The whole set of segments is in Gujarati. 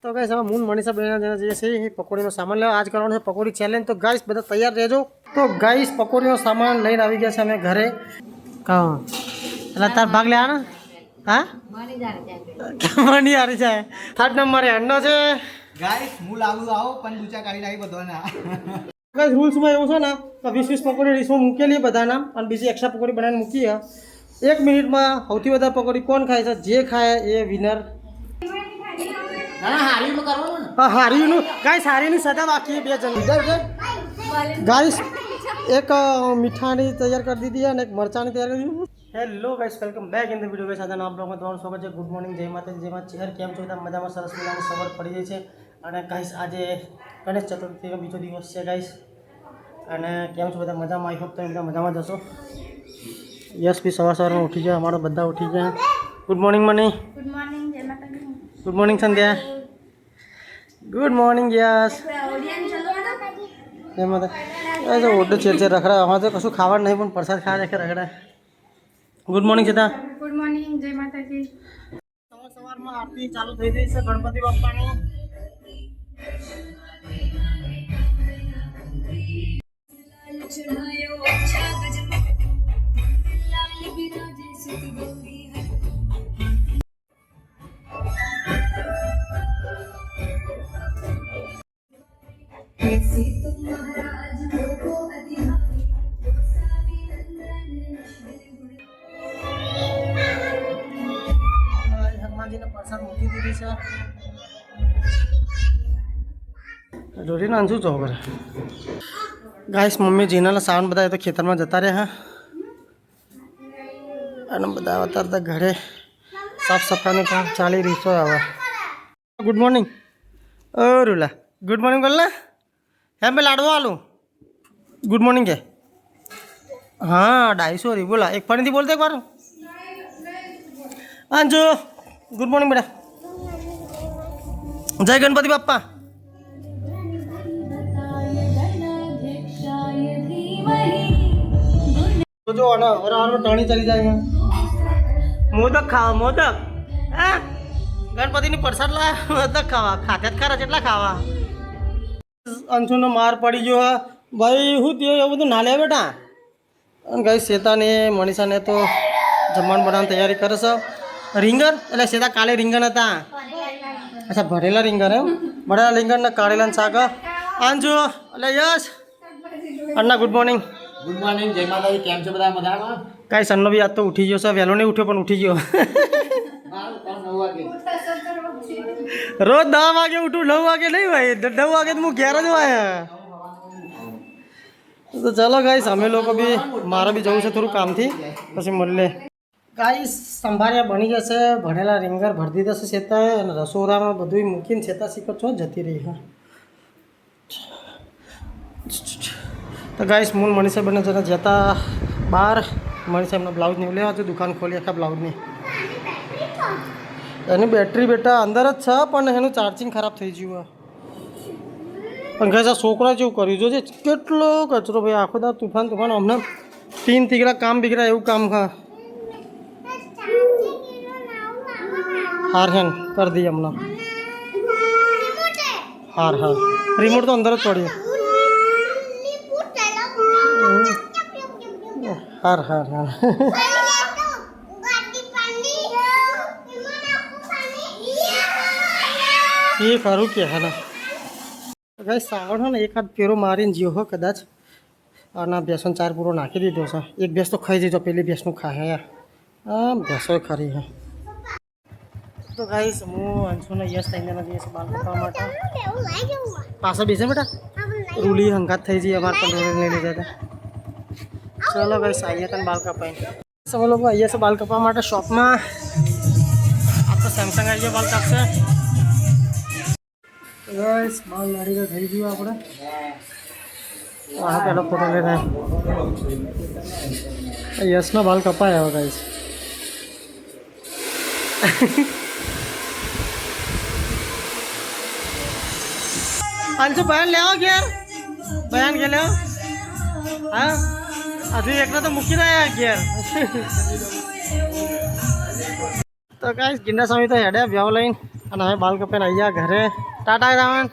તો ગાઈસ હવે મૂન મનીષા બેના જે છે પકોડીનો સામાન લેવા આજ કરવાનો છે પકોડી ચેલેન્જ. તો ગાઈસ બધા તૈયાર રહેજો. તો ગાઈસ પકોડીનો સામાન લઈને આવી ગયા છે અમે ઘરે. કહો એટલે તાર ભાગ લે ને હા મની હારી જાય. થર્ડ નંબરે અન્નો છે ગાઈસ હું લાવું આવો પણ દૂચા કાઢી નાખી બધાના. ગાઈસ રૂલ્સમાં એવું છે ને તો 20 પકોડી ડીશમાં મૂકેલી બધાના અને બીજી એક્સ્ટ્રા પકોડી બનાવીને મૂકી. 1 મિનિટમાં સૌથી વધારે પકોડી કોણ ખાય છે જે ખાય એ વિનર. હારીનું ગાઈસ હારીની સજા બાકી 2 જણ ગાઈસ એક મીઠાની તૈયાર કરી દીધી અને એક મરચાની તૈયાર કરી દીધી. Hello guys welcome back in the video guys. આજના આ બ્લોગમાં તમારું સ્વાગત છે. ગુડ મોર્નિંગ જય માતાજી જય માતા ચહેર કેમ છો બધા મજામાં સરસ મજાની સવાર પડી ગઈ છે. અને ગાઈસ આજે ગણેશ ચતુર્થીનો બીજો દિવસ છે ગાઈસ. અને કેમ છો બધા મજામાં? આઈ હોપ તમે બધા મજામાં જશો. યસ બી સવારમાં ઉઠી ગયા અમારા બધા ઉઠી ગયા. Good morning Mani. Good morning જય માતાજી. Good morning Sandhya. Good morning yes. એમ તો ઓડો ચેર રખડા અમારે તો કશું ખાવાનું નહીં પણ પ્રસાદ ખાવા છે રખડા. Good morning Sita. Good morning જય માતાજી. સવારમાં આરતી ચાલુ થઈ ગઈ છે ગણપતિ બાપ્પાની. હનુમાનજીને પ્રસાદ મૂકી દીધી છે. જોડીને અંજુ જો કરે ગાઈસ. મમ્મી જીનાના સાવન બધા એ તો ખેતરમાં જતા રહ્યા અને બધા અવતારતા ઘરે સાફ સફાઈનું કામ ચાલી રહ્યું છે હવે. ગુડ મોર્નિંગ ઓ રૂલા. ગુડ મોર્નિંગ બોલ ને એમ બે લાડવા આલું. ગુડ મોર્નિંગ કે હા 250 બોલા એક ફરીથી બોલતો એક વાર અંજુ. ગુડ મોર્નિંગ બેટા. જય ગણપતિ બાપ્પા. જો ટણી ચલી જાય. મોદક ખાવા મોદક. હા ગણપતિની પ્રસાદ લાયા મોદક ખાવા ખાધા જ ખરા કેટલા ખાવા. અંશુનો માર પડી ગયો ભાઈ. હું તે એવું બધું ના લે બેટા. અને ગાઈ શેતાને મનીષાને તો જમવાનું બનાવવાની તૈયારી કરે છે. રીંગણ એટલે શેતા કાલે રીંગણ હતા. અચ્છા ભરેલા રીંગણ એમ. ભરેલા રીંગણ ને કાઢેલા શાક. અંજુ એટલે yes Anna good morning. Good morning જય માતાજી. કેમ છો બધા મજામાં? કાંઈ સન્નો બી આજ તો ઉઠી ગયો છે. વહેલો નહીં ઉઠ્યો પણ ઉઠી ગયો. રોજ 10 વાગે ઉઠું 9 વાગે નહીં ભાઈ. 9 વાગે તો હું ઘેર જ હોય. તો ચાલો ગાઈસ અમે લોકો બી મારે બી જવું છે થોડું કામથી પછી મળી લે. ગાઈસ સંભાળ્યા બની જશે. ભરેલા રીંગણ ભરી દીધા છે શેતા અને રસોડામાં બધું મૂકીને શેતા શીખર છો જતી રહી. હા તો ગાઈસ મૂન મનીષા બને જરા જતા બહાર. મનીષા એમનો બ્લાઉઝ નહીં લેવા તો દુકાન ખોલી આખા બ્લાઉઝની. એની બેટરી બેટા અંદર જ છે પણ એનું ચાર્જિંગ ખરાબ થઈ ગયું. પણ ગાઈસ આ છોકરા જેવું કર્યું જોજે કેટલો કચરો ભાઈ. આખો દા તુફાન હમણાં 3 તીગડા કામ બીગડા એવું કામ ખા. હાર હેન કરી દઈએ હમણાં. હાર હાર રિમોટ તો અંદર જ પડ્યું. હાર હાર હાર એ ખરું કે હા ગાઈસ સાવણ હોય ને એકાદ પેરો મારીને જીવો હો કદાચ. અને ભેંસનો 4 પૂરો નાખી દીધો છે. એક ભેંસ તો ખાઈ દીધો પેલી ભેંસનું ખાય યાર. આમ ભેંસો ખરી હે. તો ગાઈસ હું અંશુને યસ થઈને જઈએ છીએ બાલ કાપવા માટે. પાછળ બેસે બેટા રૂલી હંગાત થઈ જઈએ અમારે પણ રોડ લઈ લીધા હતા. ચલો ગાઈસ આવીએ તને બાલ કપાઈ. અમે લોકો આવીએ છીએ બાલ કપાવવા માટે શોપમાં. આ તો સેમસંગ આવીએ બાલ કાપશે. ગાઈસ બાલ લાડી થઈ ગયું આપણે. આ પેલો ફોટો લઈને યસનો બાલ કપાય હવે ગાઈસ. અંશુ બયાન લેવો ઘેર બયાન કે લેવો. હા હજુ એકને તો મૂકી રહ્યા ઘેર. તો ગાઈસ ગિન્ના સ્વામી તો હેડે વ્યાવ લઈને અને હવે બાલ કપેન આવી ગયા ઘરે. ટાટા રાવણ.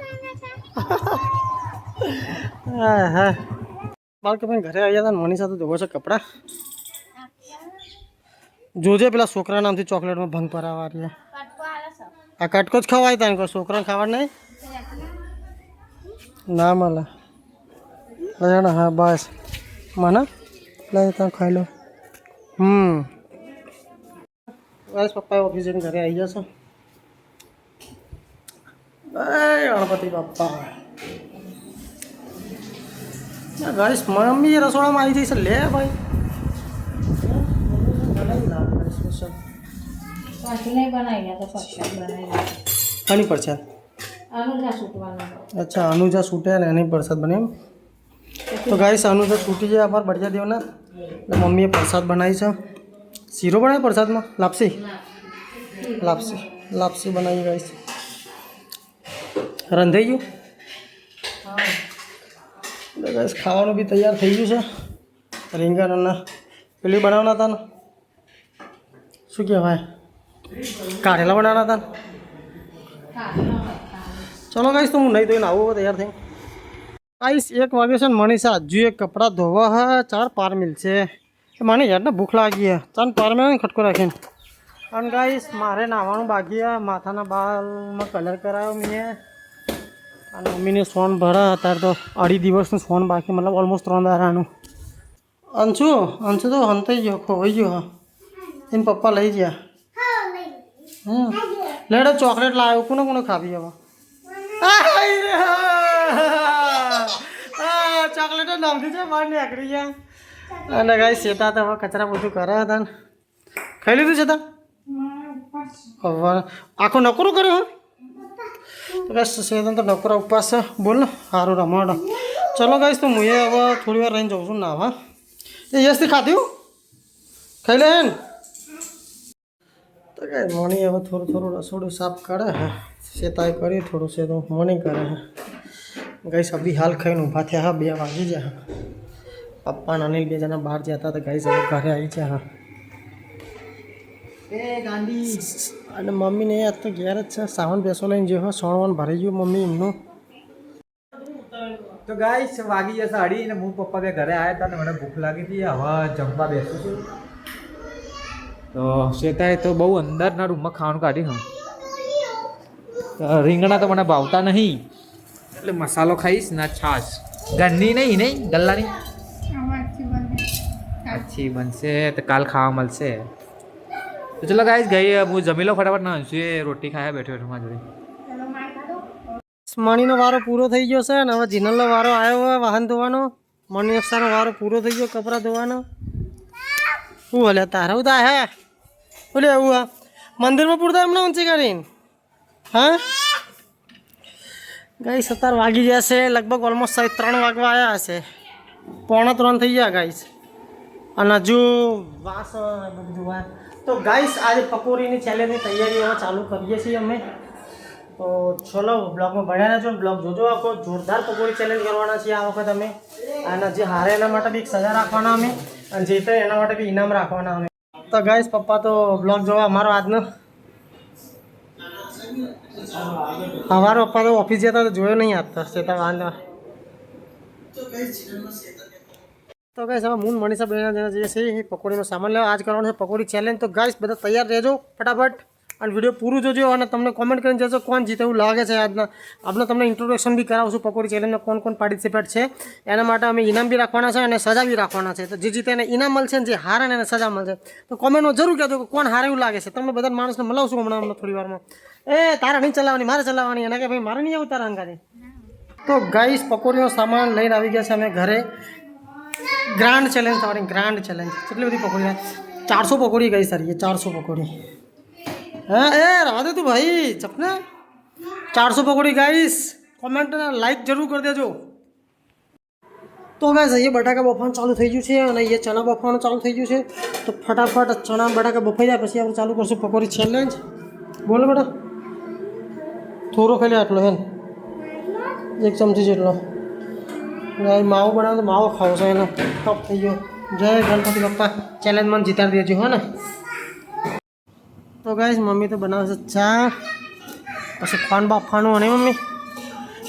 હા હા બાલ કપેન ઘરે આવ્યા હતા. મનીષા તો જોવો છે કપડાં. જોજે પેલા છોકરા નામથી ચોકલેટમાં ભંગ પરાવા રહ્યા. આ કટકો જ ખવાય તા કોઈ છોકરાને ખાવા નહીં ના મળે. હા બસ મને લઈ ત્યાં ખાઈ લો. બસ પપ્પા ઓફિસ જઈને ઘરે આવી જશો. ગણપતિ બાપ્પા ગાઈસ મમ્મી રસોડામાં આવી જઈશ. લે ભાઈ આની પ્રસાદ. અચ્છા અનુજા છૂટે ને એની પ્રસાદ બને એમ. તો ગાઈસ અનુજા છૂટી જાય અમારે બઢિયા દેવના. એટલે મમ્મીએ પ્રસાદ બનાવી છે. શીરો બનાવ્યો પ્રસાદમાં. લાપસી લાપસી લાપસી બનાવી ગાઈસ. રંધાઈ ગયું. ગાઈસ ખાવાનું બી તૈયાર થઈ ગયું છે. રીંગણ અને પેલી બનાવવાના હતા ને શું કહેવાય કાઢેલા બનાવવાના હતા. ચલો ગાઈસ તો હું નહીં ધોઈને આવું તૈયાર થઈ. ગાઈસ 1 વાગે છે ને મનીષા હજુ એક કપડાં ધોવા હ 4 પાર મિલશે. મને યાર ભૂખ લાગી હે. ચાલ પાર મેં ખટકો રાખીને. અને ગાઈસ મારે નાહવાનું બાકી હે. માથાના બાલમાં કલર કરાવ્યો મેં. અને મમ્મીને સોન ભરા અત્યારે તો 2.5 દિવસનું સોન બાકી મતલબ ઓલમોસ્ટ 3 દાડાનું. અંશુ તો હંતાઈ ગયો ખોવાઈ ગયો. હા એને પપ્પા લઈ ગયા. લેડો ચોકલેટ લાવ્યો. કોને ખાવી હવે ચોકલેટ નામથી છે બહાર નીકળી ગયા. અને ગાઈસ શેતા તો હવે કચરા બધું કરે હતા ને ખાઈ લીધું છે તા હવે આખો નકરો કર્યો. તો ગાઈસ શેતન તો નકરા ઉપવાસ છે. બોલ ને સારું રમાડો. ચલો ગાઈસ તો હું હવે થોડી વાર રહીને જાઉં છું ના. હા એ યશથી ખાધ્યું ખાઈ લે ને. તો કાંઈ મોર્નિંગ હવે થોડું રસોડું સાફ કરે હે. શેતાએ કર્યું થોડું છે તો મોર્નિંગ કરે હે. ગાઈસ અભી હાલ ખાઈને ઊભા થયા હા 2 વાગી ગયા. પપ્પા અને અનિલ 2 જણા બહાર જતા હતા. ગાઈસ હવે ઘરે આવી છે. હા અને મમ્મીને આજ તો ઘેર જ છે. સાવન બેસો લઈને જે સોણવન ભરાઈ ગયું મમ્મી એમનું. તો ગાઈસ વાગી જશે 2:30 ને હું પપ્પા બે ઘરે આવ્યા હતા ને મને ભૂખ લાગી હતી. હવે જમવા બેસું છું. તો શ્વેતાએ તો બહુ અંદરના રૂમમાં ખાવાનું કાઢ્યું. રીંગણા તો મને ભાવતા નહીં એટલે મસાલો ખાઈશ ના છાશ. ઘરની નહીં ગલ્લાની અચ્છી બનશે તો કાલ ખાવા મળશે. તો ચલો ગાઈસ ગઈ હું જમી લો ફટાફટ. ના અંશુએ રોટી ખાયા બેઠો મારા જોડે. મણીનો વારો પૂરો થઈ ગયો છે ને હવે જીનલનો વારો આવ્યો હોય વાહન ધોવાનો. મનીષાનો વારો પૂરો થઈ ગયો કપડાં ધોવાનો. શું હલે તારા ઉતા હે બોલે એવું હા મંદિરમાં પૂરતા એમને ઊંચી કરીને. હા ગાઈસ 17 વાગી જશે લગભગ ઓલમોસ્ટ 3 વાગવા આવ્યા હશે. 2:45 થઈ ગયા ગાઈસ. અને હજુ વાસ બધું. તો ગાઈસ આજે પકોડીની ચેલેન્જની તૈયારી હવે ચાલુ કરીએ છીએ અમે. તો ચલો બ્લોગમાં બન્યા રહેજો. બ્લોગ જોજો આખો. જોરદાર પકોડી ચેલેન્જ કરવાના છીએ આ વખત અમે. અને જે હારે એના માટે બી એક સજા રાખવાના અમે. અને જીતે એના માટે બી ઇનામ રાખવાના અમે. તો ગાઈસ પપ્પા તો બ્લોગ જોવા અમારો આજનો અમારો પપ્પા તો ઓફિસ જતા તો જોયો નહીં આપતા સેતા વાંધા. તો ગાઈસ હવે મૂન મનીષા બેના જણા જઈએ છીએ પકોડીનો સામાન લેવા. આજ કરવાનો છે પકોડી ચેલેન્જ. તો ગાઈસ બધા તૈયાર રહેજો ફટાફટ. અને વિડીયો પૂરું જોજો અને તમને કોમેન્ટ કરીને જજો કોણ જીતે એવું લાગે છે આજના. આપણે તમને ઇન્ટ્રોડક્શન બી કરાવશું પકોડી ચેલેન્જમાં કોણ પાર્ટિસિપેટ છે. એના માટે અમે ઇનામ બી રાખવાના છે અને સજા બી રાખવાના છે. તો જે જીતે એને ઇનામ મળશે ને જે હારે એને સજા મળશે. તો કોમેન્ટમાં જરૂર કહેજો કે કોણ હારે એવું લાગે છે. તમને બધા માણસને મળાવશું હમણાં થોડી વારમાં. તારા નહીં ચલાવવાની મારે ચલાવવાની. એના કે ભાઈ મારે નહીં આવું તારા અંગારે. તો ગાઈસ પકોડીનો સામાન લઈને આવી ગયા છે અમે ઘરે. ગ્રાન્ડ ચેલેન્જ તમારી ગ્રાન્ડ ચેલેન્જ. કેટલી બધી પકોડી 400 પકોડી ગઈ સારી 400 પકોડી. હા રવા દે તું ભાઈ ચપના. 400 પકોડી ગાઈસ. કોમેન્ટ લાઈક જરૂર કરી દેજો. તો ગાઈસ અહીંયા બટાકા બફાવાનું ચાલુ થઈ ગયું છે અને અહીંયા ચણા બફાવાનું ચાલુ થઈ ગયું છે. તો ફટાફટ ચણા બટાકા બફાઈ જાય પછી આપણે ચાલુ કરશું પકોડી ચેલેન્જ. બોલો બેટા થોડો ખાઈ લે આટલો હે 1 ચમચી જેટલો. માવો બનાવો તો માવો ખાવો છે એનો ટોપ થઈ ગયો. જય ગણપતિ બાપ્પા. ચેલેન્જમાં જીતાડી દેજો હો ને. તો ગાઈસ મમ્મી તો બનાવે છે ચા પછી ફોન બાફવાનું અને મમ્મી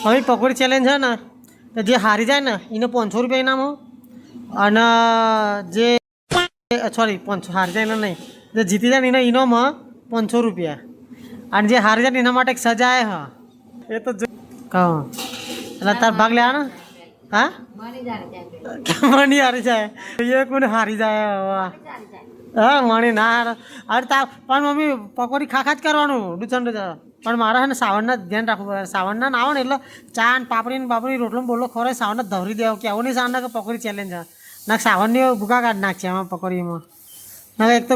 હવે પકોડી ચેલેન્જ છે ને તો જે હારી જાય ને એને 500 રૂપિયા ઇનામ અને જે સોરી 500 હારી જાય ને નહીં જે જીતી જાય ને એને ઇનામ 500 રૂપિયા અને જે હારી જાય ને એના માટે એક સજા હા એ તો કહું એટલે તાર ભાગ લેવા ને હા મણી હારી જાય એ કોને હારી જાય હા મણી ના અરે તાર પણ મમ્મી પકોડી ખા જ કરવાનું ડુચન પણ મારે છે ને સાવણના ધ્યાન રાખવું પડે સાવણના ના આવે ને એટલે ચા ને પાપડી ને બાપડી રોટલો બોલો ખોરે સાવણને ધવરી દેવો કે આવું નહીં સાવણ કે પકોડી ચેલેન્જ ના સાવણની ભૂકા કાઢ નાખશે આમાં પકોડીમાં ના એક તો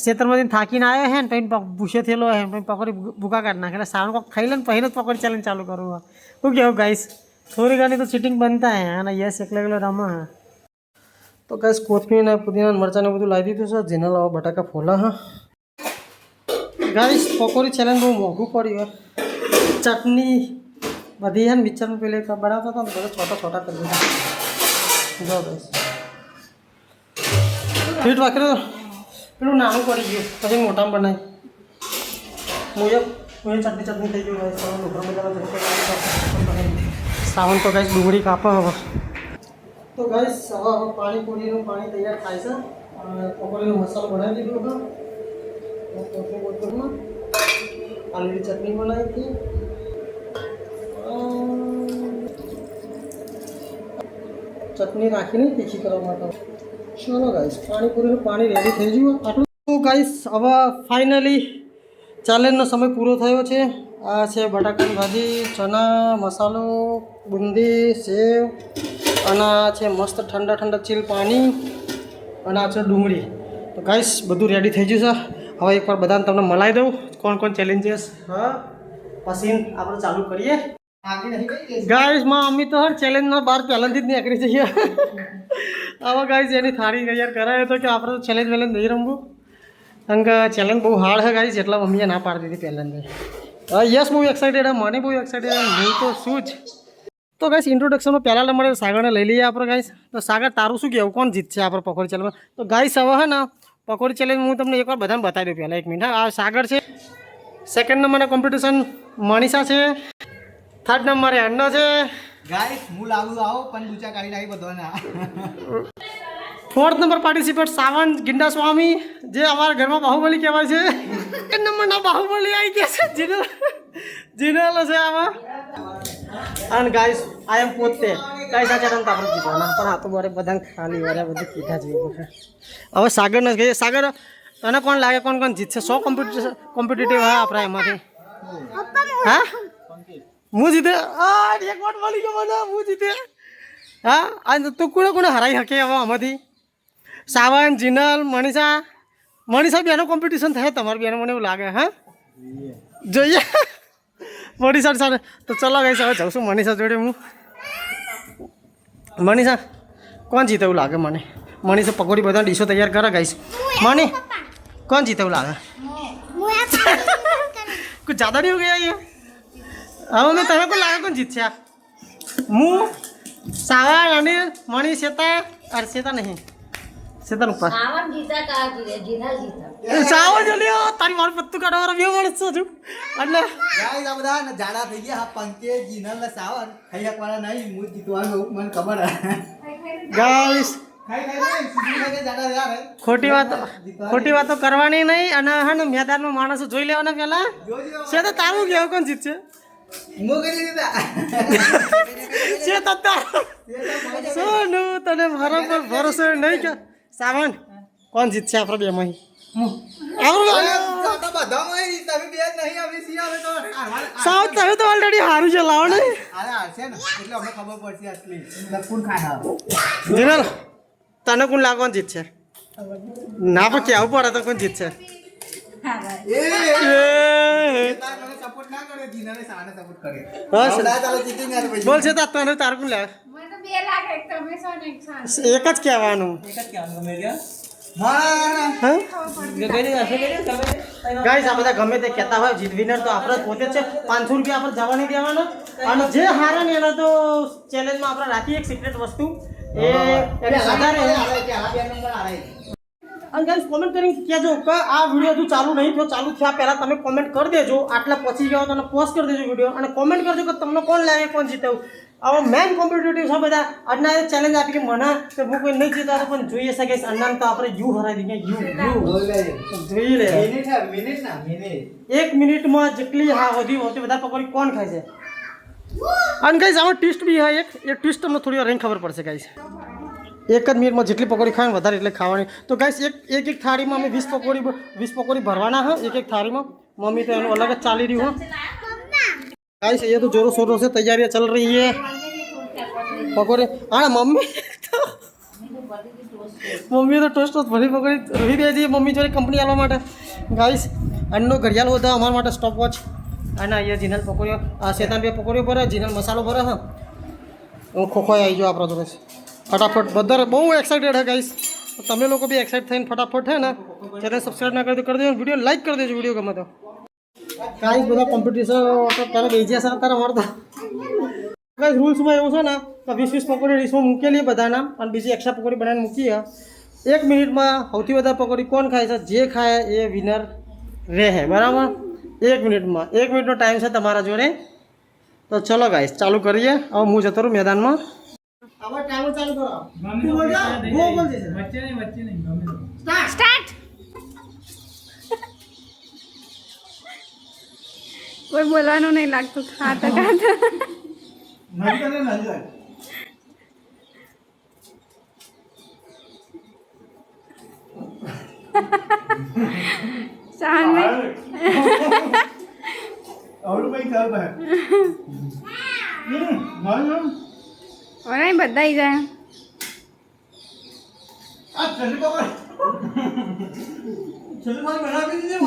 ખેતરમાંથી થાકીને આવ્યો હે ને પછી ભૂસે થયેલો હે પછી પકોડી ભૂકા કાઢ નાખે એટલે સાવણ કોક ખાઈ લે ને પછી જ પકોડી ચેલેન્જ ચાલુ કરવું શું કેવું ગાઈસ થોડી ઘણી તો ચીટિંગ બનતા હે અને યસ એકલો રમા હે તો ગાઈસ કોથમીર ને પુદીના મરચાં ને બધું લાવી દીધું છે જેના લાવો બટાકા ફોલા હા ગાઈસ પકોડી ચેલેન્જ બહુ મોંઘું પડ્યું ચટણી બધી હે ને મિક્સરમાં પેલે બનાવતા હતા ને બધા છોટા છોટા કરી દીધા જો ગાઈસ ફીટ વાકરે પેલું નાનું પડી ગયું પછી મોટામાં બનાવી મુએ ચટણી થઈ ગયું ગાઈસ સાવન તો ગાઈસ ડુંગળી કાપો હવે તો ગાઈસ હવે પાણીપુરીનું પાણી તૈયાર થાય છે પકોડીનો મસાલો બનાવી દીધો હતો બોટલમાં આલૂની ચટણી બનાવી હતી ચટણી રાખીને તીખી કરવા માટે ચલો ગાઈસ પાણીપુરીનું પાણી રેડી થઈ ગયું આટલું તો ગાઈસ હવે ફાઇનલી ચેલેન્જનો સમય પૂરો થયો છે આ છે બટાકાની ભાજી ચણા મસાલો બુંદી સેવ અને આ છે મસ્ત ઠંડા ઠંડા ચીલ પાણી અને આ છે ડુંગળી તો ગાઈસ બધું રેડી થઈ ગયું છે હવે એકવાર બધાને તમને મલાઈ દઉં કોણ કોણ ચેલેન્જીસ હા પછી આપણે ચાલુ કરીએ ગાઈસ માં અમી તો હર ચેલેન્જમાં બહાર પહેલાંથી જ નીકળી જઈએ હવે ગાઈસ એની થાળી તૈયાર કરાયો તો કે આપણે તો ચેલેન્જ વેલેન્જ નહીં રમવું કારણ કે ચેલેન્જ બહુ હાર્ડ છે ગાઈસ એટલા મમ્મીએ ના પાડી દીધી પહેલાંથી યસ બહુ એક્સાઇટેડ મને બહુ એક્સાઇટેડ હું તો શું જ તો ગાઈસ ઇન્ટ્રોડક્શનમાં પહેલાં નંબરે સાગરને લઈ લઈએ આપણે ગાઈસ તો સાગર તારું શું કહેવું કોણ જીતશે આપણે પકોડી ચેલેન્જમાં તો ગાઈસ હવે હે ને પકોડી ચેલેન્જ હું તમને એકવાર બધાને બતાવી દઉં પહેલાં 1 મિનિટ આ સાગર છે સેકન્ડ નંબરે કોમ્પિટિશન મનીષા છે થર્ડ નંબરે અન્ના છે ગાઈસ હું લાગુ આવો પણ દૂચા કાઢી નાખી બધાના ફોર્થ નંબર પાર્ટિસિપેટ સાવંત ગિંડા સ્વામી જે અમારા ઘરમાં બાહુબલી કહેવાય છે સેકન્ડ નંબરના બાહુબલી આવી ગયા છે જીનેલો છે આમાં અને ગાઈસ આઈ એમ પોતે ગાઈસ આ ચેલેન્જ આપણે જીતવાના પણ આ તો બરે બધાને ખાલી વારે બધું કીધા જેવું છે હવે સાગરને કહીએ સાગર તને કોણ લાગે કોણ કોણ જીતશે 100 કોમ્પિટિટિવ હા આપણા એમાંથી હા હું જીતે એક વોટ મળી ગયો મને હું જીતે હા આ તું કોને હરાઈ શકે હવે આમાંથી સાવંત જીનલ મનીષા બેનો કોમ્પિટિશન થાય તમારી બેનો મને એવું લાગે હા જોઈએ મનીષા સાથે તો ચલો ગઈ હવે જાઉં છું મનીષા જોડે હું મનીષા કોણ જીતે એવું લાગે મને મનીષા પકોડી બધા ડીશો તૈયાર કરે ગઈશ મને કોણ જીતે એવું લાગે कुछ ज़्यादा नहीं हो गया ये हाँ मैं तुम्हें को लगा कौन जीत से मुँह सावा अनिल मणि श्वेता और श्वेता नहीं श्वेता ऊपर सावन जीता का जीना जीता सावा जल्दी तारी मार पत्तू काटो और व्यू मार सो जो अल्लाह ગાઈસ આ બધા જાડા થઈ ગયા હા પંકે જીનલ ને સાવર ખાઈ એકવાળા નહીં હું જીતવાનું મને ખબર હે गाइस ખોટી વાતો કરવાની નહીં અને હે ને મેદાનમાં માણસો જોઈ લેવાના પહેલા છે તો તારું કેવું કોણ જીતશે છે તો સોનું તને મારા પર ભરોસો નહીં કે સાવન કોણ જીતશે આપણે બે માં સાવ તમે તો ઓલરેડી હારું છે લાવો ને જીનલ તને કોણ લાગે કોણ જીતશે ના પણ કેવું પડે તો કોણ જીતશે બોલ છે તને તાર કોણ લાગે મને તો 2 લાખ એક તમે સો ને એક સો એક જ કહેવાનું ગાઈસ આ બધા ગમે તે કહેતા હોય જીત વિનર તો આપણે પોતે જ છે 500 રૂપિયા આપણે જવા નહીં દેવાનો અને જે હારે ને એનો તો ચેલેન્જમાં આપણે રાખીએ એક સિક્રેટ વસ્તુ એ વધારે અને ગાઈસ કોમેન્ટ કરીને કહેજો કે આ વિડીયો હજુ ચાલુ નહીં થયો, ચાલુ થયા પહેલાં તમે કોમેન્ટ કરી દેજો. આટલા પહોંચી ગયો તો પોસ્ટ કરી દેજો વિડીયો અને કોમેન્ટ કરજો કે તમને કોણ લાગે, કોણ જીત્યું. આવો મેન કોમ્પિટિટિવ છે બધા. આજના ચેલેન્જ આપી કે મને કે હું કોઈ નહીં જીતા પણ જોઈએ છે કે અન્નાન તો આપણે યુ હરાવી દઈએ. જોઈ લે 1 મિનિટમાં જેટલી હા વધી હોતી વધારે પકોડી કોણ ખાય છે. અને ગાઈસ આમાં ટ્વિસ્ટ બી હા એક એ ટ્વિસ્ટ તમને થોડી વાર ખબર પડશે ગાઈસ. 1 જ મિનિટમાં જેટલી પકોડી ખાય ને વધારે એટલે ખાવાની. તો ગાઈસ એક થાળીમાં અમે 20 પકોડી ભરવાના હા એક થાળીમાં. મમ્મી તો એનું અલગ જ ચાલી રહ્યું હા गाइस. ये तो जोरों शोरों से तैयारियां चल रही है पकोड़े. हाँ मम्मी तो टोस्ट भरी पकोड़ी रही दे दी मम्मी जो कंपनी आवा माटे. गाइस अन्नो घड़ियाल होता हमारे माटे स्टॉप वॉच. आना ये जिनल पकोड़ियों शैतान पे पकोड़ियों भरे जिनल मसालो भरे हाँ खोखो आई जो आप बस फटाफट बदर बहुत एक्साइटेड है गाइस. तमें लोग भी एक्साइट थे फटाफट है ना. चैनल सब्सक्राइब ना कर दो वीडियो लाइक कर दो वीडियो गमे तो. गाइस બધા કોમ્પિટિશન તારે બેજ્યા સર તારે મળતા ગાઈસ. રૂલ્સમાં એવું છે ને કે 20 પકોડી ડીશમાં મૂકેલી બધાના અને બીજી એક્સ્ટ્રા પકોડી બનાવીને મૂકી. 1 મિનિટમાં સૌથી વધારે પકોડી કોણ ખાય છે જે ખાય એ વિનર રહે બરાબર. 1 મિનિટમાં 1 મિનિટનો ટાઈમ છે તમારા જોડે. તો ચલો ગાઈસ ચાલુ કરીએ. હવે હું જતો રહું મેદાનમાં. હવે ટાઈમર ચાલુ કરો. વચ્ચે નહીં સ્ટાર્ટ. કોઈ બોલવાનું નહીં લાગતું ખાતા ખાતા. બધા જાય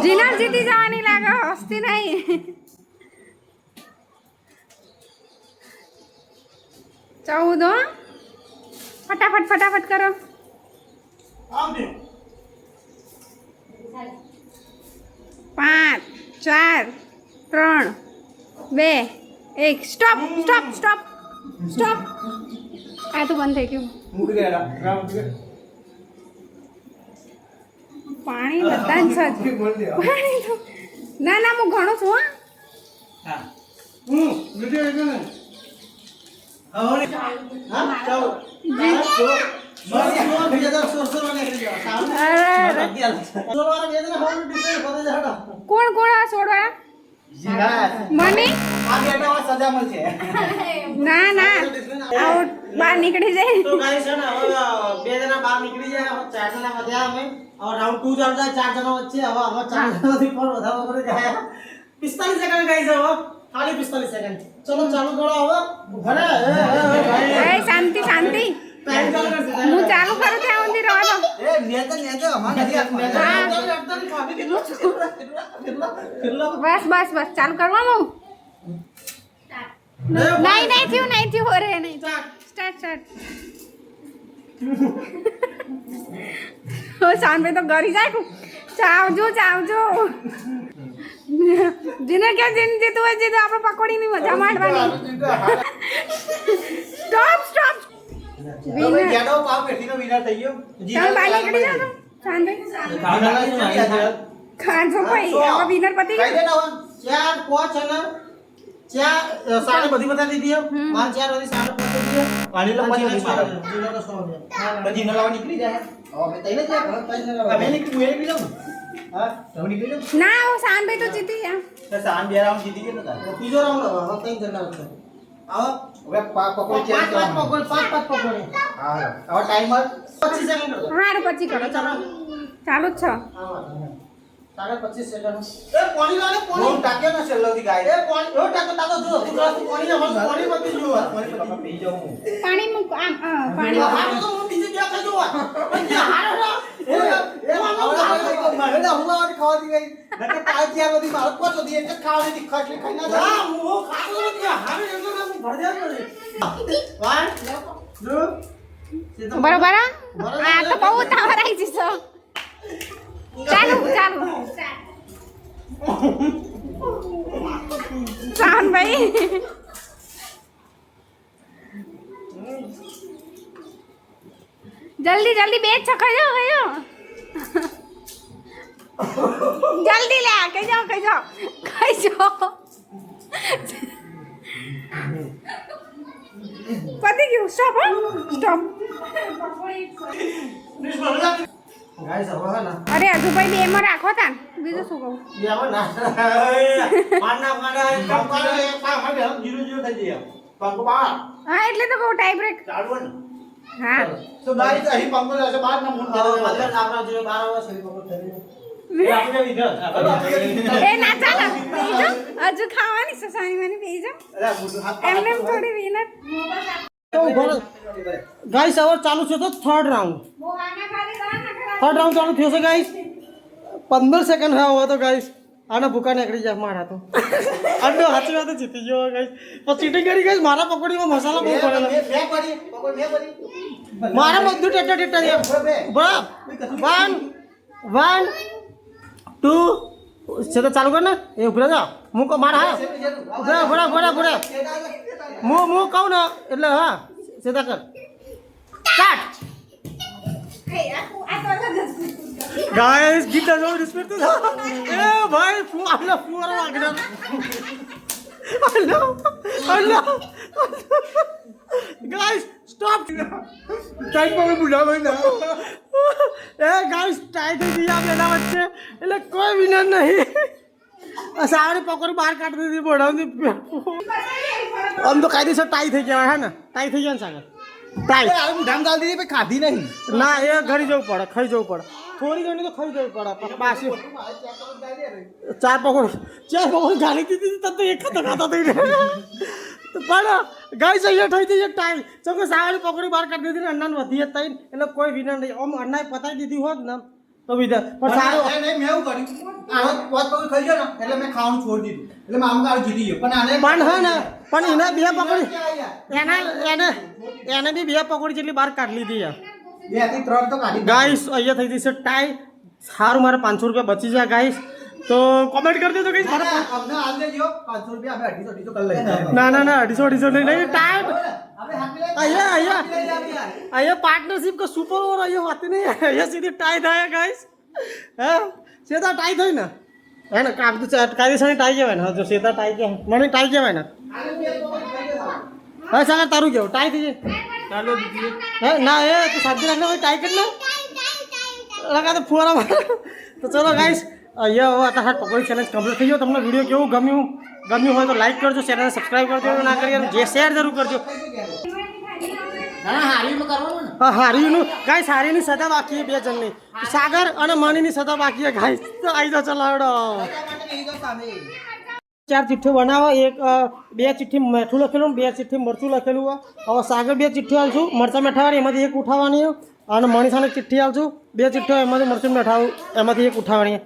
જીનલ જીતી જવાની લાગે હસતી નહીં. 14 ફટાફટ કરો. 5 4 3 2 1 સ્ટોપ. આ તો બંધ થઈ ગયું. પાણી બધા જ પાણી તો ના હું ઘણું છું હા. કોણ છોડવા મને ના આઉટ બહાર નીકળી જાય. તો ગાઈસ છે ને હવે 2 જણા બહાર નીકળી જાય. હવે 4 જણા વધ્યા અમે. હવે રાઉન્ડ 2 ચાલુ થાય 4 જણા વચ્ચે. હવે 4 જણાથી પણ વધારે કરે જાય. 45 સેકન્ડ ગાઈસ. હવે ખાલી 45 સેકન્ડ. ચલો ચાલુ કરો હવે. ભલે એ શાંતિ ટાઈમ ચાલુ કરશે. હું ચાલુ કરું ત્યાં સુધી રહો દો. એ નેતો અમાર નથી બસ ચાલુ કરવાનું. નહીં થયું અરે નહીં. સ્ટાર્ટ. શાનભાઈ તો ગરી જાય. ચાવજો જેને ક્યાં જેને જીતું હોય જીતું. આપણે પકોડીની મજા માંડવાની. સ્ટોપ. ખાજો ભાઈ હવે વિનર પતિ ચાર પાંચ અને ચાર સાડે બધી બતાવી દીધી. માર 4 વાળી સાડે બતાવી દીધી. પાણી લો પછી જીનો તો 100 પછી ન લાવવા નીકળી જાય. હવે તઈને જ અમે નીકળી હું નીકળી જાઉં. હા તમે નીકળી જાઓ ના. ઓ શાનભાઈ તો જીતી ગયા. તો શાન બે રાઉન્ડ જીતી ગયો તો ત્રીજો રાઉન્ડ હવે તઈ જના છે. હવે પકોડી ચેન્જ કરો. 5 પકોડી. હા હવે ટાઈમર 25 સેકન્ડ. હારું પછી કરો. ચાલુ જ છે. 25 સેકન્ડ. એ પાણી લાગે પાણી ટાક્યો ના છેલ્લોથી ગાય. એ પાણી ઓ ટાકો તાતો જો તું પાણી ના પાણી પતી જો. પાણી પી જાઉં. પાણી મુક આમ પાણી હારો તો હું બીજે ક્યાં ખાજો. હારો એ મારે ના હું આવા ખાવા દી ગઈ. નકે તાર ચાર બધી માર કોચો દી એક ખાવા દી ખાઈ ખાઈ ના જા. હું ખાતો નથી. હારો એનો ના હું ભર દે. બરાબર. આ તો બહુ તાવર આવી જશે. ચાલુ શાનભાઈ જલ્દી 2 છખાઈ જાઓ. જલ્દી લે કઈ જાઓ પતી ગયું સ્ટોપ સ્ટોપ ગાઈસ હવે હે ને અરે હજુ ભાઈ બે માં રાખો તા બીજું શું કહું બેમાં ના મારના કામ કરે પા હવે 0-0 થઈ જાય પંકો બાર હા એટલે તો કહું ટાઈ બ્રેક ચાલુ ને હા તો ગાઈસ અહીં પંકો લેશે બાર ના મૂળ કરે મતલબ આપણા જે 12 વર્ષ સુધી પંકો થઈ એ આપણે વિધર એ ના ચાલો બેસી જાઓ હજુ ખાવાની છે સાની મને બેસી જાઓ અરે મૂળ હાથ એમને એમ થોડી વિનર તો ગાઈસ હવે ચાલુ છે તો થર્ડ રાઉન્ડ ચાલુ થયો છે ગાઈસ 15 સેકન્ડ હવે તો ગાઈસ આના ભૂકા નીકળી જાય મારા તો આનો હાચી વાત જીતી ગયો ગાઈસ પછી ચીટિંગ કરી ગાઈસ મારા પકોડીમાં મસાલા બહુ પડેલા મે પડી પકોડ મે પડી મારા બધું ટેટા છે બરાબર 1 2 છે તો ચાલુ કર ને એ ઉભરે જા હું કો મારા હા ઉભરે હું કહું ને એટલે હા સીધા કર સ્ટાર્ટ ગાઈસ ગીતા જો રિસ્પેક્ટ તો એ ભાઈ ફુવારો વાગના અલ્લા ગાઈસ સ્ટોપ ટાઈટ પર બુડા ભાઈ ના એ ગાઈસ ટાઈટ થઈ ગયા બેના વચ્ચે એટલે કોઈ વિનર નહીં સાવરે પકોડી બહાર કાઢી દીધી બોડાની આમ તો કાયદેસર ટાઈ થઈ ગયા હે ને ટાઈ થઈ ગયા ને સાગર ટાઈ અરે મુઠામ ગાલ દીધી પછી ખાધી નહીં ના એ ઘડી જવું પડે ખાઈ જવું પડે થોડી ઘણી તો ખાઈ જવું પડે પાછી 4 પકોડી ગાલી દીધી તબ તો એક ખાતા થઈ રહ્યા પણ ગાઈસ અહીંયા થઈ જઈએ ટાઈમ ચકો સાવરી પકોડી બહાર કાઢી દીધી ને અન્નાને વધી જ થઈ એટલે કોઈ વિનર નહીં આમ અન્નાએ પતાવી દીધી હોત ને તો વિધર પણ સારું નહીં મેં એવું કર્યું આનો પોત પકોડી ખાઈ ગયો ને એટલે મેં ખાવાનું છોડી દીધું એટલે મેં આમ કાળ જીતી ગયો પણ આને પણ હે ને પણ એને બે પકોડી એને બી બે પકોડી જેટલી બહાર કાઢી લીધી યાર 2 થી 3 તો કાઢી ગાઈસ અહીંયા થઈ જશે ટાઈ સારું મારે 500 રૂપિયા બચી જાય ગાઈસ તો કોમેન્ટ કરી દેજો ગાઈસ મારે અમને આલ દેજો 500 રૂપિયા આપણે 250 કરી લઈએ ના 250 નહીં ટાઈમ આપણે હાથી અહીંયા પાર્ટનરશિપ का सुपर ओवर અહીંયા હોતી નહીં અહીંયા સીધી ટાઈ થાય ગાઈસ હે સીધા ટાઈ થઈ ને હે ને કાયદેસરની ટાઈ કહેવાય ને જો સીધા ટાઈ કહેવાય મને ટાઈ કહેવાય ને હા સાગર તારું કેવું ટાઈ થઈ જાય હે ના એ તું શાંતિ રાખને ભાઈ ટાઈ કરી લે લગા તો ફુવારા તો ચલો ગાઈસ અહીંયા હવે અત્યારે પકોડી ચેલેન્જ કમ્પ્લીટ થઈ ગયો તમને વિડીયો કેવું ગમ્યું હોય તો લાઈક કરજો ચેનલને સબસ્ક્રાઈબ કરજો ના કરીએ જે શેર જરૂર કરજો હા હારીનું ગાઈસ હારીની સદા બાકી બે જણની સાગર અને મણીની સદા બાકી ગાઈસ તો આવી જાઓ ચલાવડો 4 ચિઠ્ઠીઓ બનાવો એક 2 ચિઠ્ઠી મીઠું લખેલું 2 ચિઠ્ઠી મરચું લખેલું હોય હવે સાગર 2 ચિઠ્ઠી આલશું મરચાં મેઠાવાની એમાંથી એક ઉઠાવવાની અને મણી સામે ચિઠ્ઠી આલશું 2 ચિઠ્ઠીઓ એમાંથી મરચું મેઠાવું એમાંથી એક ઉઠાવવાની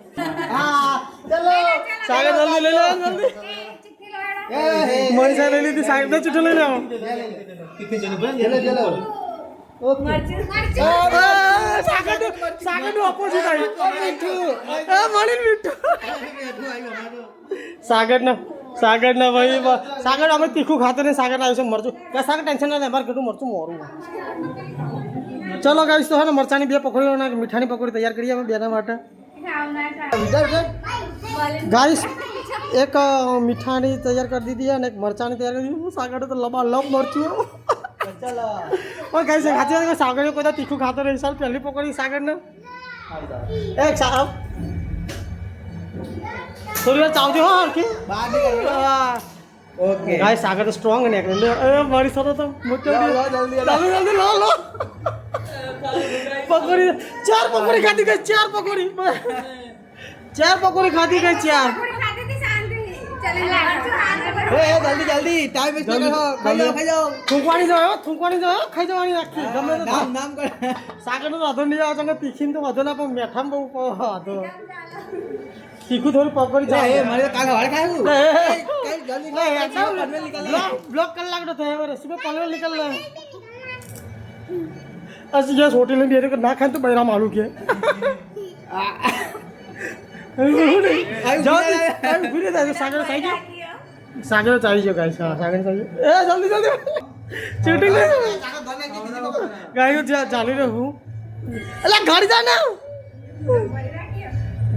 સાગર જલ્દી લઈ લો જલ્દી મણી સાહેબ લઈ લીધી સાગર 2 ચિઠ્ઠી લઈ લો સાગર નું ઓપોઝિટ આવ્યું સાગર ના ભાઈ સાગર અમે તીખું ખાતે ને સાગર આવ્યું છે મરચું સાગર ટેન્શન ના લે અમારે કેટલું મરચું મોરું ચલો ગાઈસ તો હે ને મરચાની 2 પકોડીઓ અને મીઠાની પકોડી તૈયાર કરીએ અમે બેના માટે ગાઈસ એક મીઠાની તૈયાર કરી દીધી અને એક મરચાની તૈયાર કરી દીધી સાગર તો લબા લબ મરચું ગાઈસ સાચી વાત સાગર કોઈ તીખું ખાતો નહીં સાલ પહેલી પકોડી સાગર ને એક સાહેબ થોડી વાર ચાવજો હા હરખી ઓકે ગાઈસ સાગર તો સ્ટ્રોંગ ને એટલે મારી સાથે તો મોટી જલ્દી લો પકોડી 4 પકોડી ખાધી ગઈ 4 પકોડી 4 પકોડી ખાધી ગઈ 4 જલ્દી ટાઈમ વેસ્ટ કરો ખાઈ જાઓ થૂંકવાની જો ખાઈ જવાની આખી ગમે તો નામ કર સાગર નો વાંધો નહીં આવે છે તીખીને તો વાંધો ના પણ મેઠામાં બહુ વાંધો તીખું થોડું પકોડી જાય મારે કાલ હવારે ખાયું ब्लॉक कर लागत है वो सुबह पनवेल निकल रहा है ऐसे ये होटल में मेरे को ना खाए तो बड़ा मालूम क्या सागर चाहिए गाइस सागर चाहिए ए जल्दी चीटिंग गाइस चालू रहूं अल्लाह गाड़ी जाना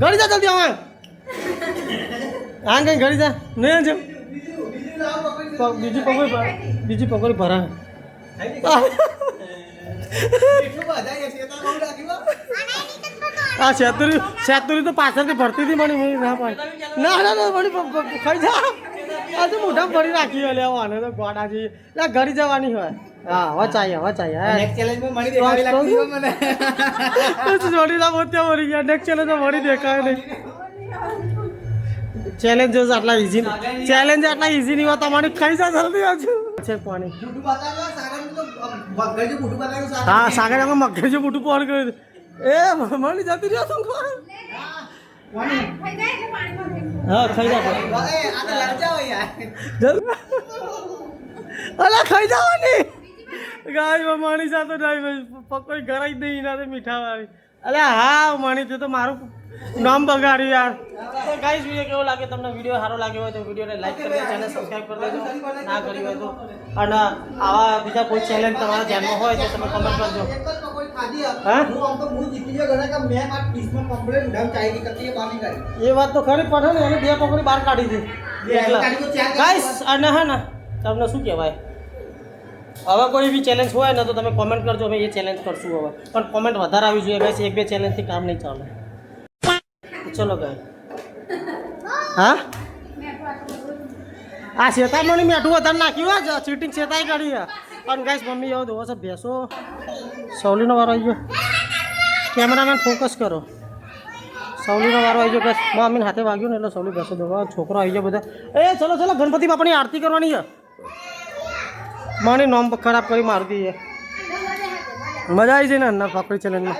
ઘડી જા જલ્દી આવે હા કઈ ઘડી જા નહીં છે બીજી પકોડી ભરા આ છેતુરી તો પાછળથી ભરતી હતી મને ના પાડી ના મને ખાઈ જા આ તો મોઢા ભરી રાખી હોય લેવા આને તો ગોડાજી એટલે ઘડી જવાની હોય હા હવે ચાહીએ નેક્સ્ટ ચેલેન્જમાં મળી દેખાવી લાગતી હોય મને જોડી ના મોત્યા મરી ગયા નેક્સ્ટ ચેલેન્જ મળી દેખાય નહીં ચેલેન્જીસ આટલા ઇઝી નહીં હોય તમારે ખાઈ જા જલ્દી આજુ છે પાણી હા સાગર એમાં મગર જે મોટું પાણી કર્યું એ મળી જતી રહ્યો તું હા ખાઈ જા અલા ખાઈ જવાની ગાય માણી સાથે પકોડી ઘરાઈ જ નહીં એના મીઠા વાળી અલે હા માણી તે તો મારું નામ બગાડ્યું યાર તો ગાઈસ વિડીયો કેવો લાગે તમને વિડીયો સારો લાગ્યો હોય તો વિડીયોને લાઈક કરી દેજો ચેનલ સબસ્ક્રાઇબ કરી દેજો ના કરી હોય તો અને આવા બીજા કોઈ ચેલેન્જ તમારા ધ્યાનમાં હોય તો તમે કમેન્ટ કરજો હા એ વાત તો ખરી પણ ને એને 2 પકોડી બહાર કાઢી દીધી ગાઈસ અને હા ને તમને શું કહેવાય હવે કોઈ બી ચેલેન્જ હોય ને તો તમે કોમેન્ટ કરજો અમે એ ચેલેન્જ કરશું હવે પણ કોમેન્ટ વધારે આવી જોઈએ ગાઈસ 1-2 ચેલેન્જથી કામ નહીં ચાલે ચલો ગાય હા આ શેતામાં મેઠું વધારે નાખ્યું હોય ચીટિંગ શેતાઈ કાઢી અને ગાઈસ મમ્મી એવો દોવો છે ભેંસો સૌલીનો વારો આવી ગયો કેમેરામેન ફોકસ કરો સૌલીનો વારો આવી ગયો ગાઈસ મમ્મીને હાથે વાગ્યું ને એટલે સૌલી ભેંસો દોવા છોકરો આવી ગયો બધા એ ચલો ગણપતિ બાપાની આરતી કરવાની છે મને નોમ ખરાબ કરી મારતી છે મજા આવી છે ને ના પકોડી ચેલેન્જમાં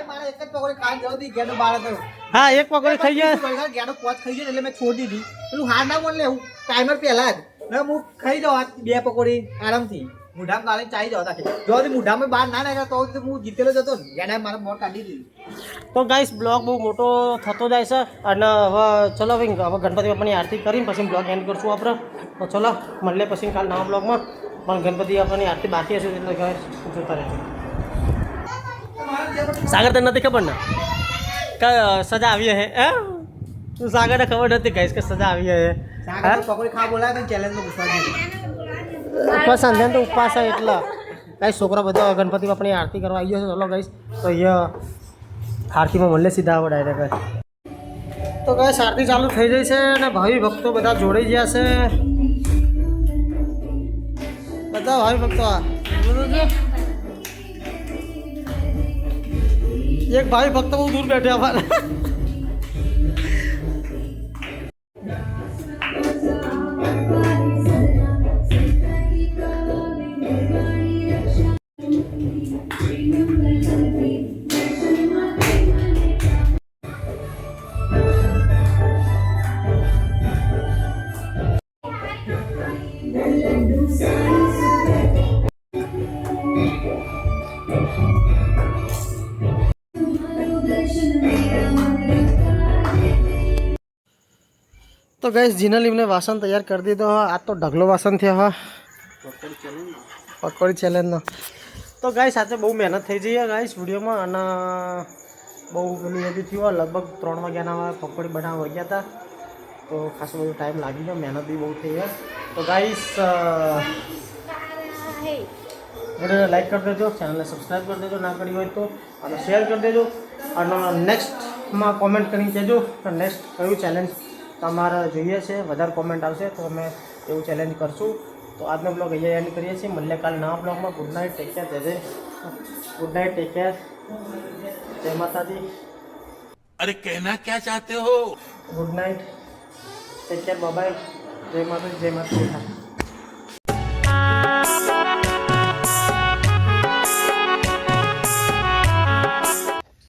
હા એક પકોડી ખાઈ ગયા ગેડો પોચ ખાઈ ગયો એટલે મેં છોડી દીધી પેલું હાર ના બોલ લેવું ટાઈમર પહેલા જ હું ખાઈ જાઉં 2 પકોડી આરામથી મુઢામાં ગાળીને ચાઈ જાઉં તાકે જો મુઢામાં બહાર ના નાખ્યા તો હું જીતેલો જ હતો ને એને મારે મોર કાઢી દીધી તો ગાઈસ બ્લોગ બહુ મોટો થતો જાય છે અને હવે ચલો ભાઈ હવે ગણપતિ બાપાની આરતી કરીને પછી બ્લોગ એન્ડ કરશું આપણે તો ચલો મળીએ પછી કાલ નવા બ્લોગમાં પણ ગણપતિ બાપાની આરતી બાકી હશે એટલે ગાઈસ જોતા રહેજો સાગર તને નથી ખબર ને કે સજા આવી હે તું સાગરને ખબર નથી ગાઈસ કે સજા આવી હે પકોડી ખાવા બોલાય તો ચેલેન્જમાં પૂછવા દીધું ઉપવાસ સંધ્યા તો ઉપવાસ છે એટલે ગાઈસ છોકરા બધા ગણપતિ બાપાની આરતી કરવા આવી ગયો છે ચલો ગાઈસ તો અહીંયા આરતીમાં મળે સીધા આવે ડાયરેક્ટ તો ગાઈસ આરતી ચાલુ થઈ ગઈ છે અને ભાવિ ભક્તો બધા જોડાઈ ગયા છે બધા ભાવિ ભક્તો એક ભાઈ ભક્ત બહુ દૂર બેઠે અમારે તો ગઈસ જીનલીમને વાસણ તૈયાર કરી દીધો આ તો ઢગલો વાસણ થયો હા પકોડી ચેલેન્જનો તો ગાઈસ આજે બહુ મહેનત થઈ જઈએ ગાઈસ વિડીયોમાં અને બહુ પેલું બધું થયું લગભગ 3 વાગ્યાના પકોડી બનાવવા ગયા હતા તો ખાસો બધો ટાઈમ લાગી ગયો મહેનત બી બહુ થઈ ગઈ તો ગાઈસ વિડીયોને લાઈક કરી દેજો ચેનલને સબસ્ક્રાઈબ કરી દેજો ના કરી હોય તો અને શેર કરી દેજો અને નેક્સ્ટમાં કોમેન્ટ કરીને કહેજો કે નેક્સ્ટ કયું ચેલેન્જ તમારે જોઈએ છે વધારે કોમેન્ટ આવશે તો અમે એવું ચેલેન્જ કરશું તો આજનો બ્લોગ અહીંયા એન્ડ કરીએ છીએ મળીએ કાલે નવા બ્લોગમાં good night take care good night take care જય માતાજી अरे कहना क्या चाहते हो good night take care bye bye जय माता